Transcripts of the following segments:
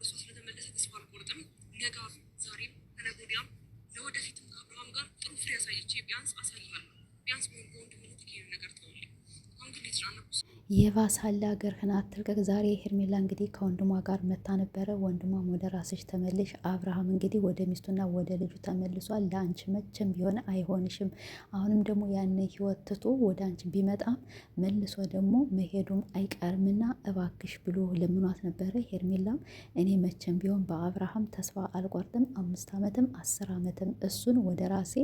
ወደ እሷ ስለተመለሰ ተስፋ አልቆርጥም። ነገ ዛሬም ከነገ ወዲያም ለወደፊትም ከአብርሃም ጋር ጥሩ ፍሬ አሳይቼ ቢያንስ አሳይሃለሁ። ቢያንስ ቢሆን በወንድምነት ይሄን ነገር ተውልኝ። አሁን ግን የተጫነኩት የባሳለ ሀገርህን አትልቀቅ። ዛሬ ሄርሜላ እንግዲህ ከወንድሟ ጋር መታ ነበረ። ወንድሟም ወደ ራስሽ ተመልሽ፣ አብርሃም እንግዲህ ወደ ሚስቱና ወደ ልጁ ተመልሷል። ለአንቺ መቼም ቢሆን አይሆንሽም። አሁንም ደግሞ ያን ህይወት ትቶ ወደ አንቺ ቢመጣም መልሶ ደግሞ መሄዱም አይቀርምና እባክሽ ብሎ ለምኗት ነበረ። ሄርሜላም እኔ መቼም ቢሆን በአብርሃም ተስፋ አልቆርጥም፣ 5 ዓመትም 10 ዓመትም እሱን ወደ ራሴ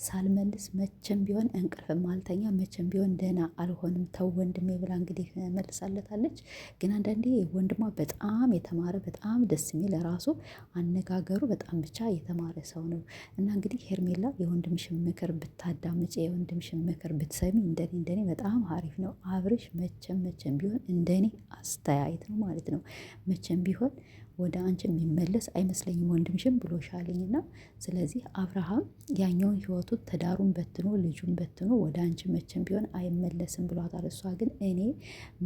ሳልመልስ መቼም ቢሆን እንቅልፍም አልተኛ፣ መቼም ቢሆን ደህና አልሆንም፣ ተው ወንድሜ ብላ እንግዲህ መልሳለታለች። ግን አንዳንዴ ወንድሟ በጣም የተማረ በጣም ደስ የሚል ራሱ አነጋገሩ በጣም ብቻ የተማረ ሰው ነው። እና እንግዲህ ሄርሜላ የወንድምሽን ምክር ብታዳምጪ የወንድምሽን ምክር ብትሰሚ እንደኔ በጣም አሪፍ ነው። አብርሽ መቼም ቢሆን እንደኔ አስተያየት ነው ማለት ነው መቼም ቢሆን ወደ አንቺ የሚመለስ አይመስለኝም ወንድምሽም ብሎሻልኝና ስለዚህ አብርሃም ያኛውን ህይወቱ ትዳሩን በትኖ ልጁን በትኖ ወደ አንቺ መቼም ቢሆን አይመለስም ብሏታል። እሷ ግን እኔ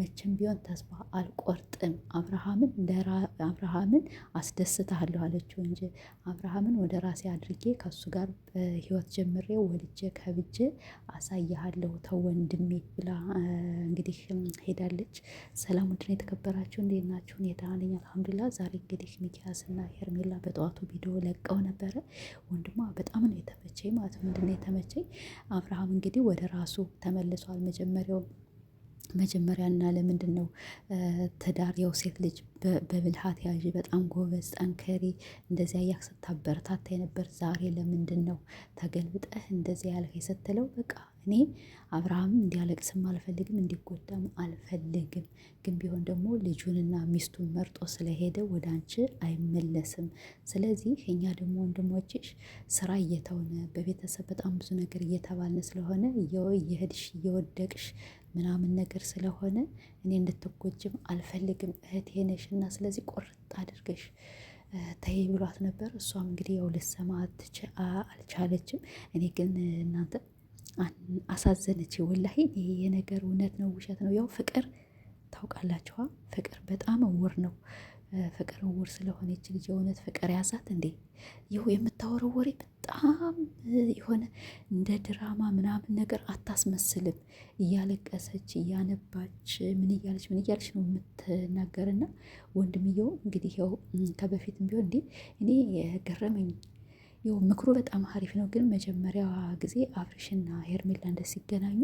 መቼም ቢሆን ተስፋ አልቆርጥም አብርሃምን አስደስታለሁ አለችው እንጂ አብርሃምን ወደ ራሴ አድርጌ ከሱ ጋር ህይወት ጀምሬ ወልጄ ከብጄ አሳያለሁ ተው ወንድሜ ብላ እንግዲህ ሄዳለች። ሰላም ውድና የተከበራችሁ እንዴት ናችሁ? እኔ ደህና ነኝ አልሐምዱሊላህ። ዛሬ እንግዲህ ሚኪያስና ሄርሜላ በጠዋቱ ቪዲዮ ለቀው ነበረ። ወንድሟ በጣም ነው የተመቸኝ ማለት ነው። ምንድነው የተመቸኝ? አብርሃም እንግዲህ ወደ ራሱ ተመልሷል። መጀመሪያና ለምንድን ነው ትዳር ያው ሴት ልጅ በብልሃት ያዥ በጣም ጎበዝ ጠንከሪ እንደዚያ እያልክ ስታበረታታ የነበር ዛሬ ለምንድን ነው ተገልብጠህ እንደዚያ ያልከኝ ስትለው በቃ እኔ አብርሃም እንዲያለቅስም አልፈልግም እንዲጎዳም አልፈልግም። ግን ቢሆን ደግሞ ልጁንና ሚስቱን መርጦ ስለሄደ ወደ አንቺ አይመለስም። ስለዚህ እኛ ደግሞ ወንድሞችሽ ስራ እየተውነ በቤተሰብ በጣም ብዙ ነገር እየተባልን ስለሆነ እየሄድሽ እየወደቅሽ ምናምን ነገር ስለሆነ እኔ እንድትጎጅም አልፈልግም። እህቴ ነሽ እና ስለዚህ ቆርጥ አድርገሽ ተይ ብሏት ነበር። እሷም እንግዲህ ያው ልትሰማ አልቻለችም። እኔ ግን እናንተ አሳዘነች ወላሂ። ይሄ የነገር እውነት ነው ውሸት ነው? ያው ፍቅር ታውቃላችኋ፣ ፍቅር በጣም እውር ነው። ፍቅር እውር ስለሆነች ልጅ የእውነት ፍቅር ያዛት እንዴ! ይሁ የምታወረው ወሬ በጣም የሆነ እንደ ድራማ ምናምን ነገር አታስመስልም። እያለቀሰች እያነባች ምን እያለች ነው የምትናገርና ወንድምየው እንግዲህ ያው ከበፊትም ቢሆን እንዴ እኔ የገረመኝ ያው ምክሩ በጣም አሪፍ ነው። ግን መጀመሪያ ጊዜ አብርሽና ሄርሜላ እንደ ሲገናኙ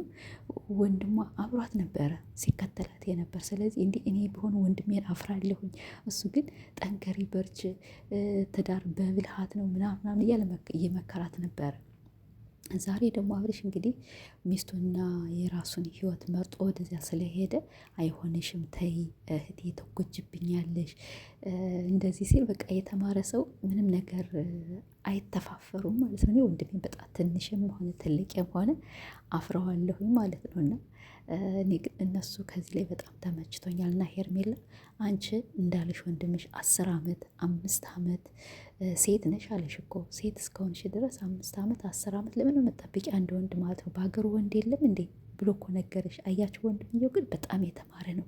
ወንድሟ አብሯት ነበረ ሲከተላት የነበር። ስለዚህ እንዲህ እኔ ቢሆን ወንድሜን አፍራለሁኝ። እሱ ግን ጠንከሪ በርች፣ ትዳር በብልሃት ነው ምናምን እያለ እየመከራት ነበረ። ዛሬ ደግሞ አብርሽ እንግዲህ ሚስቱና የራሱን ህይወት መርጦ ወደዚያ ስለሄደ አይሆንሽም፣ ተይ እህቴ ተጎጅብኛለሽ እንደዚህ ሲል በቃ የተማረ ሰው ምንም ነገር አይተፋፈሩም ማለት ነው። ወንድሜን በጣም ትንሽም ሆነ ትልቅም ሆነ አፍረዋለሁኝ ማለት ነው። እና እነሱ ከዚህ ላይ በጣም ተመችቶኛል። እና ሄርሜላ አንቺ እንዳለሽ ወንድምሽ 10 ዓመት 5 ዓመት ሴት ነሽ አለሽ እኮ ሴት እስከሆንሽ ድረስ 5 ዓመት 10 ዓመት ለምን መጠበቂ አንድ ወንድ ማለት ነው? በሀገሩ ወንድ የለም እንዴ ብሎ እኮ ነገረሽ። አያችሁ ወንድምየው ግን በጣም የተማረ ነው።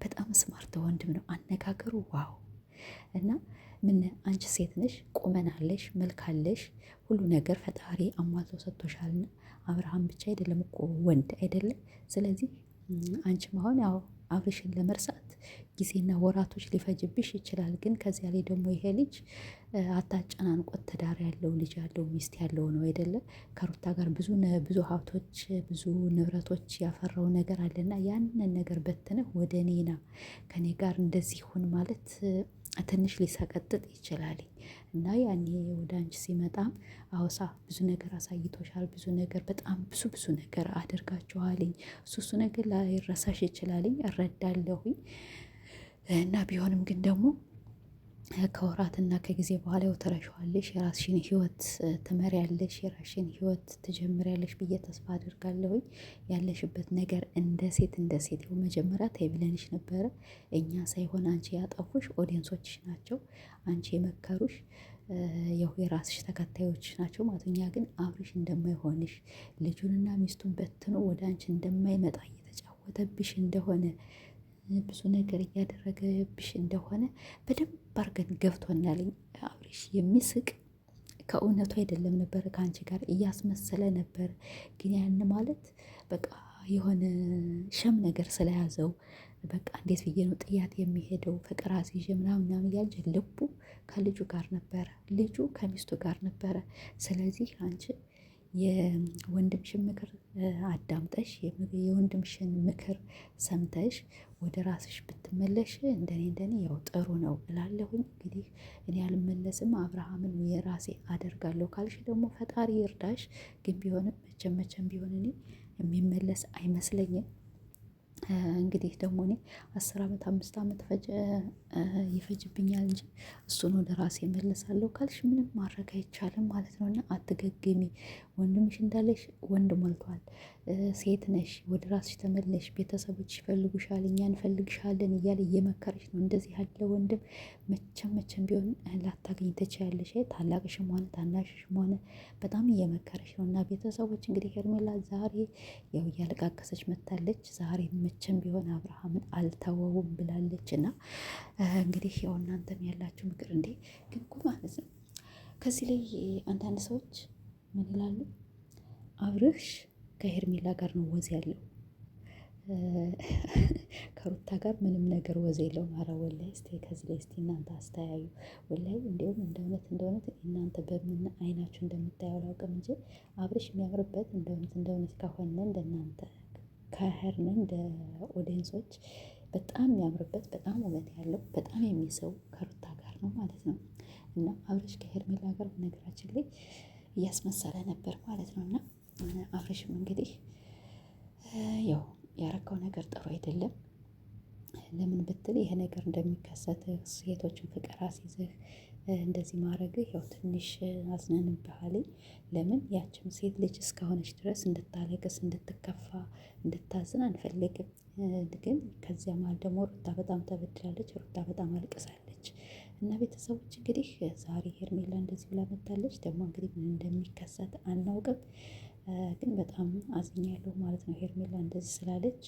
በጣም ስማርት ወንድም ነው። አነጋገሩ ዋው! እና ምን አንቺ ሴት ነሽ፣ ቁመናለሽ፣ መልካለሽ፣ ሁሉ ነገር ፈጣሪ አሟልቶ ሰጥቶሻልና አብርሃም ብቻ አይደለም እኮ ወንድ አይደለም። ስለዚህ አንቺም አሁን ያው አብርሽን ለመርሳት ጊዜና ወራቶች ሊፈጅብሽ ይችላል። ግን ከዚያ ላይ ደግሞ ይሄ ልጅ አታጨናንቆት፣ ትዳር ያለው ልጅ ያለው ሚስት ያለው ነው አይደለም። ከሩታ ጋር ብዙ ሀብቶች ብዙ ንብረቶች ያፈራው ነገር አለና ያንን ነገር በትነህ ወደ እኔና ከኔ ጋር እንደዚህ ሁን ማለት ትንሽ ሊሰቀጥጥ ይችላል። እና ያኔ ወደ አንቺ ሲመጣም አውሳ ብዙ ነገር አሳይቶሻል። ብዙ ነገር በጣም ብዙ ነገር አድርጋችኋልኝ። እሱ ነገር ላይረሳሽ ይችላልኝ እረዳለሁኝ። እና ቢሆንም ግን ደግሞ ከወራትና ከጊዜ በኋላ ያው ትረሻዋለሽ፣ የራስሽን ህይወት ትመሪያለሽ፣ የራስሽን ህይወት ትጀምሪያለሽ ብዬ ተስፋ አድርጋለሁኝ። ያለሽበት ነገር እንደ ሴት ይኸው መጀመሪያ ተይ ብለንሽ ነበረ። እኛ ሳይሆን አንቺ ያጠፉሽ ኦዲየንሶችሽ ናቸው። አንቺ የመከሩሽ ያው የራስሽ ተከታዮች ናቸው ማለት። እኛ ግን አብርሽ እንደማይሆንሽ ልጁንና ሚስቱን በትኖ ወደ አንቺ እንደማይመጣ እየተጫወተብሽ እንደሆነ ብዙ ነገር እያደረገብሽ እንደሆነ በደንብ አድርገን ገብቶናል። አብርሽ የሚስቅ ከእውነቱ አይደለም ነበር፣ ከአንቺ ጋር እያስመሰለ ነበር። ግን ያን ማለት በቃ የሆነ ሸም ነገር ስለያዘው በቃ እንዴት ብዬ ነው ጥያት የሚሄደው ፍቅር አስይዤ ምናምን እያልጅ ልቡ ከልጁ ጋር ነበረ፣ ልጁ ከሚስቱ ጋር ነበረ። ስለዚህ አንቺ የወንድምሽን ምክር አዳምጠሽ የወንድምሽን ምክር ሰምተሽ ወደ ራስሽ ብትመለሽ እንደኔ ያው ጥሩ ነው እላለሁኝ። እንግዲህ እኔ አልመለስም አብርሃምን የራሴ አደርጋለሁ ካልሽ ደግሞ ፈጣሪ ይርዳሽ። ግን ቢሆንም መቼም ቢሆን እኔ የሚመለስ አይመስለኝም። እንግዲህ ደግሞ እኔ 10 ዓመት 5 ዓመት ይፈጅብኛል እንጂ እሱን ወደ ራሴ እመለሳለሁ ካልሽ ምንም ማድረግ አይቻልም ማለት ነው። እና አትገግሚ። ወንድምሽ እንዳለሽ ወንድ ሞልቷል። ሴት ነሽ፣ ወደ ራስሽ ተመለሽ፣ ቤተሰቦች ይፈልጉሻል፣ እኛ እንፈልግሻለን እያለ እየመከረች ነው። እንደዚህ ያለ ወንድም መቼም ቢሆን ላታገኝ ትችያለሽ። ታላቅሽም ሆነ ታናሽሽም ሆነ በጣም እየመከረች ነው። እና ቤተሰቦች እንግዲህ ሄርሜላ ዛሬ ያው እያለቃቀሰች መታለች። ዛሬ መቼም ቢሆን አብርሃምን አልተወውም ብላለች። እና እንግዲህ ያው እናንተም ያላችሁ ምክር እንዴ ግን እኮ ማለት ነው ከዚህ ላይ አንዳንድ ሰዎች ምን ይላሉ? አብርሽ ከሄርሜላ ጋር ነው ወዝ ያለው፣ ከሩታ ጋር ምንም ነገር ወዝ የለውም። ኧረ ወላሂ እስቲ ከዚህ ላይ እስቲ እናንተ አስተያዩ። ወላሂ እንዲሁም እንደ እውነት እናንተ በምን አይናችሁ እንደምታየው አላውቅም እንጂ አብርሽ የሚያምርበት እንደ እውነት ከሆነ እንደናንተ ከህርነ እንደ ኦዲየንሶች በጣም የሚያምርበት በጣም ውበት ያለው በጣም የሚስብ ከሩታ ጋር ነው ማለት ነው። እና አብርሽ ከሄርሜላ ጋር በነገራችን ላይ እያስመሰለ ነበር ማለት ነው። እና አብርሽም እንግዲህ ያው ያረከው ነገር ጥሩ አይደለም። ለምን ብትል ይሄ ነገር እንደሚከሰት ሴቶችን ፍቅር አስይዘህ እንደዚህ ማድረግህ ያው ትንሽ አዝነንብሃልኝ። ለምን ያችም ሴት ልጅ እስከሆነች ድረስ እንድታለቅስ እንድትከፋ እንድታዝን አንፈልግም። ግን ከዚያ መሀል ደግሞ ሩታ በጣም ተበድላለች፣ ሩታ በጣም አልቅሳለች። እና ቤተሰቦች እንግዲህ ዛሬ ሄርሜላ እንደዚህ ብላ መታለች። ደግሞ እንግዲህ ምን እንደሚከሰት አናውቅም። ግን በጣም አዝኛለሁ ማለት ነው። ሄርሜላ እንደዚህ ስላለች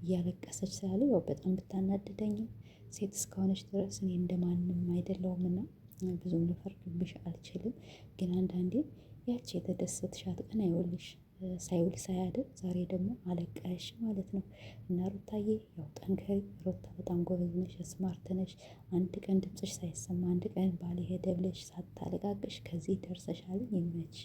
እያለቀሰች ስላለ ያው በጣም ብታናድደኝም ሴት እስከሆነች ድረስ እኔ እንደማንም አይደለሁም እና ብዙም ልፈርድብሽ አልችልም። ግን አንዳንዴ ያቺ የተደሰትሻት ቀን አይወልሽ ሳይውል ሳያድር ዛሬ ደግሞ አለቀሽ ማለት ነው። እና ሩታዬ ያው ጠንከሪ። ሩታ በጣም ጎበዝ ነሽ፣ ስማርት ነሽ። አንድ ቀን ድምፅሽ ሳይሰማ አንድ ቀን ባል ሄደ ብለሽ ሳታለቃቅሽ ከዚህ ደርሰሻል። ይመች